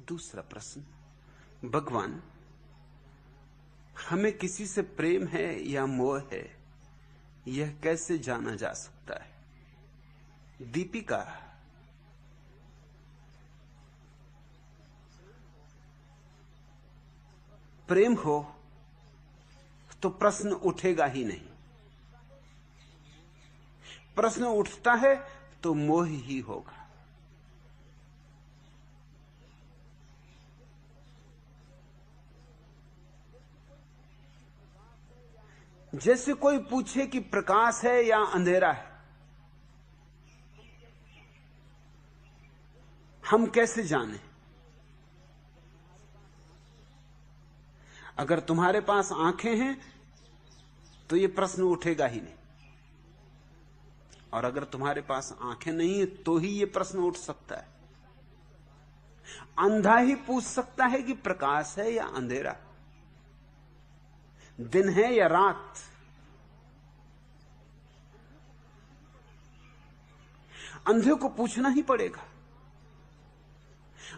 दूसरा प्रश्न, भगवान, हमें किसी से प्रेम है या मोह है, यह कैसे जाना जा सकता है? दीपिका, प्रेम हो तो प्रश्न उठेगा ही नहीं। प्रश्न उठता है तो मोह ही होगा। जैसे कोई पूछे कि प्रकाश है या अंधेरा है, हम कैसे जाने? अगर तुम्हारे पास आंखें हैं तो यह प्रश्न उठेगा ही नहीं, और अगर तुम्हारे पास आंखें नहीं है तो ही यह प्रश्न उठ सकता है। अंधा ही पूछ सकता है कि प्रकाश है या अंधेरा, दिन है या रात। अंधे को पूछना ही पड़ेगा।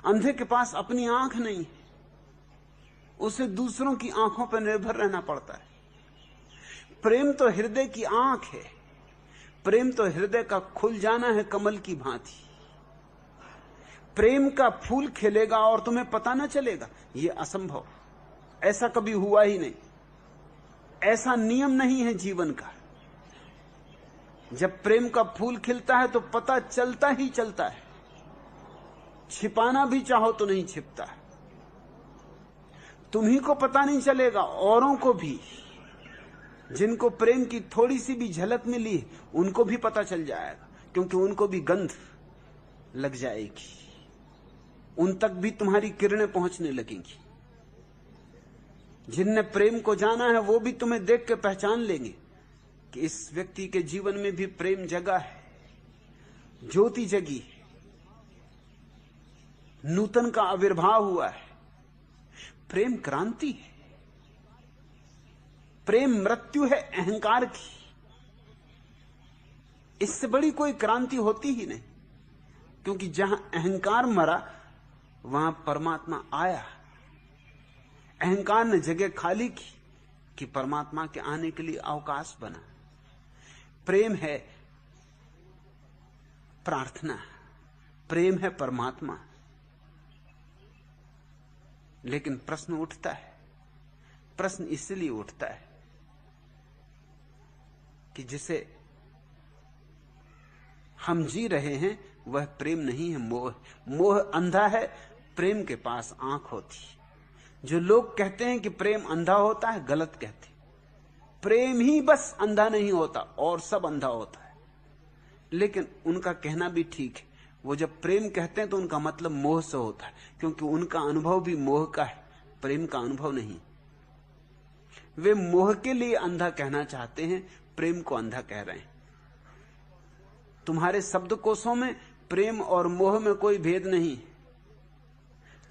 अंधे के पास अपनी आंख नहीं है, उसे दूसरों की आंखों पर निर्भर रहना पड़ता है। प्रेम तो हृदय की आंख है, प्रेम तो हृदय का खुल जाना है कमल की भांति। प्रेम का फूल खिलेगा और तुम्हें पता न चलेगा, यह असंभव, ऐसा कभी हुआ ही नहीं। ऐसा नियम नहीं है जीवन का। जब प्रेम का फूल खिलता है तो पता चलता ही चलता है, छिपाना भी चाहो तो नहीं छिपता। तुम्ही को पता नहीं चलेगा, औरों को भी, जिनको प्रेम की थोड़ी सी भी झलक मिली उनको भी पता चल जाएगा, क्योंकि उनको भी गंध लग जाएगी, उन तक भी तुम्हारी किरणें पहुंचने लगेंगी। जिनने प्रेम को जाना है वो भी तुम्हें देख के पहचान लेंगे कि इस व्यक्ति के जीवन में भी प्रेम जगा है, ज्योति जगी है, नूतन का आविर्भाव हुआ है। प्रेम क्रांति है, प्रेम मृत्यु है अहंकार की। इससे बड़ी कोई क्रांति होती ही नहीं, क्योंकि जहां अहंकार मरा वहां परमात्मा आया। अहंकार ने जगह खाली की कि परमात्मा के आने के लिए अवकाश बना। प्रेम है प्रार्थना, प्रेम है परमात्मा। लेकिन प्रश्न उठता है, प्रश्न इसलिए उठता है कि जिसे हम जी रहे हैं वह प्रेम नहीं है, मोह। मोह अंधा है, प्रेम के पास आंख होती। जो लोग कहते हैं कि प्रेम अंधा होता है, गलत कहते। प्रेम ही बस अंधा नहीं होता, और सब अंधा होता है। लेकिन उनका कहना भी ठीक है। वो जब प्रेम कहते हैं तो उनका मतलब मोह से होता है, क्योंकि उनका अनुभव भी मोह का है, प्रेम का अनुभव नहीं। वे मोह के लिए अंधा कहना चाहते हैं, प्रेम को अंधा कह रहे हैं। तुम्हारे शब्दकोशों में प्रेम और मोह में कोई भेद नहीं,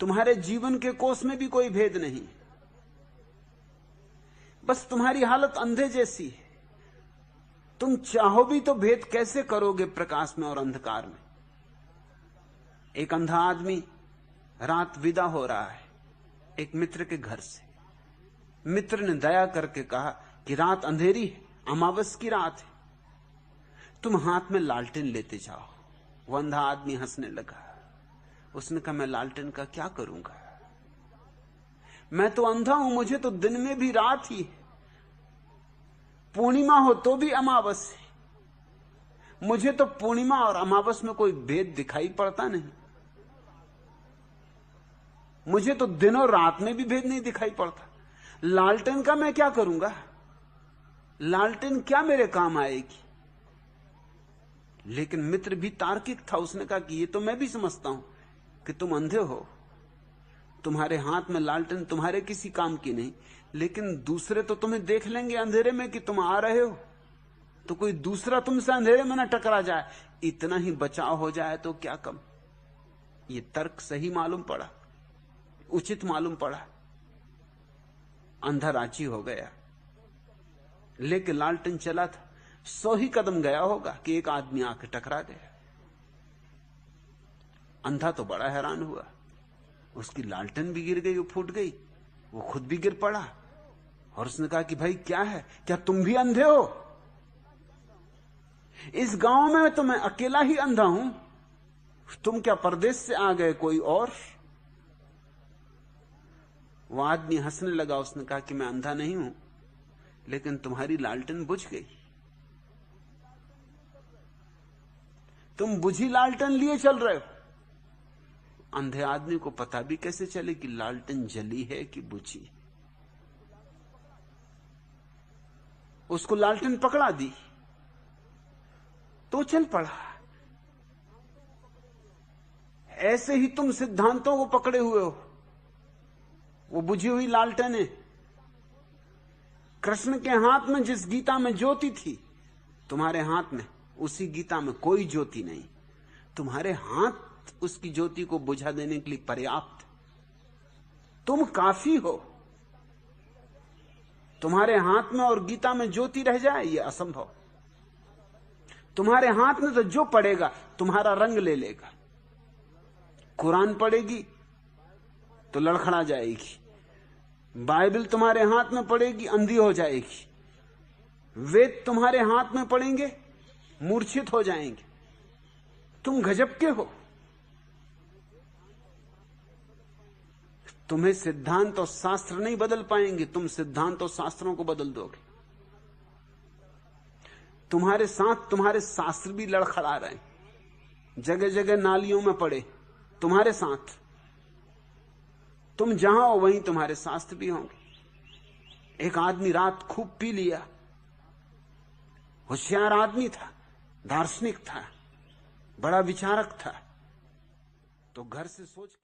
तुम्हारे जीवन के कोश में भी कोई भेद नहीं। बस तुम्हारी हालत अंधे जैसी है। तुम चाहो भी तो भेद कैसे करोगे प्रकाश में और अंधकार में? एक अंधा आदमी रात विदा हो रहा है एक मित्र के घर से। मित्र ने दया करके कहा कि रात अंधेरी है, अमावस की रात है, तुम हाथ में लालटेन लेते जाओ। वो अंधा आदमी हंसने लगा। उसने कहा, मैं लालटेन का क्या करूंगा? मैं तो अंधा हूं, मुझे तो दिन में भी रात ही है, पूर्णिमा हो तो भी अमावस है। मुझे तो पूर्णिमा और अमावस में कोई भेद दिखाई पड़ता नहीं। मुझे तो दिन और रात में भी भेद नहीं दिखाई पड़ता। लालटेन का मैं क्या करूंगा? लालटेन क्या मेरे काम आएगी? लेकिन मित्र भी तार्किक था। उसने कहा कि ये तो मैं भी समझता हूं कि तुम अंधे हो, तुम्हारे हाथ में लालटेन तुम्हारे किसी काम की नहीं, लेकिन दूसरे तो तुम्हें देख लेंगे अंधेरे में कि तुम आ रहे हो, तो कोई दूसरा तुमसे अंधेरे में ना टकरा जाए, इतना ही बचाव हो जाए तो क्या कम। ये तर्क सही मालूम पड़ा, उचित मालूम पड़ा। अंधा राजी हो गया, लेकिन लालटेन चला था। 100 ही कदम गया होगा कि एक आदमी आके टकरा गया। अंधा तो बड़ा हैरान हुआ। उसकी लालटेन भी गिर गई, वो फूट गई, वो खुद भी गिर पड़ा। और उसने कहा कि भाई क्या है, क्या तुम भी अंधे हो? इस गांव में तो मैं अकेला ही अंधा हूं, तुम क्या परदेश से आ गए कोई और? वो आदमी हंसने लगा। उसने कहा कि मैं अंधा नहीं हूं, लेकिन तुम्हारी लालटेन बुझ गई। तुम बुझी लालटेन लिए चल रहे हो। अंधे आदमी को पता भी कैसे चले कि लालटेन जली है कि बुझी? उसको लालटेन पकड़ा दी तो चल पड़ा। ऐसे ही तुम सिद्धांतों को पकड़े हुए हो। वो बुझी हुई लालटेन है। कृष्ण के हाथ में जिस गीता में ज्योति थी, तुम्हारे हाथ में उसी गीता में कोई ज्योति नहीं। तुम्हारे हाथ उसकी ज्योति को बुझा देने के लिए पर्याप्त। तुम काफी हो। तुम्हारे हाथ में और गीता में ज्योति रह जाए, यह असंभव। तुम्हारे हाथ में तो जो पड़ेगा तुम्हारा रंग ले लेगा। कुरान पड़ेगी तो लड़खड़ा जाएगी, बाइबल तुम्हारे हाथ में पड़ेगी अंधी हो जाएगी, वेद तुम्हारे हाथ में पड़ेंगे मूर्छित हो जाएंगे। तुम गजब के हो। तुम्हें सिद्धांत और शास्त्र नहीं बदल पाएंगे, तुम सिद्धांत और शास्त्रों को बदल दोगे। तुम्हारे साथ तुम्हारे शास्त्र भी लड़खड़ा रहे हैं, जगह जगह नालियों में पड़े तुम्हारे साथ। तुम जहां हो वहीं तुम्हारे शास्त्र भी होंगे। एक आदमी रात खूब पी लिया, होशियार आदमी था, दार्शनिक था, बड़ा विचारक था, तो घर से सोच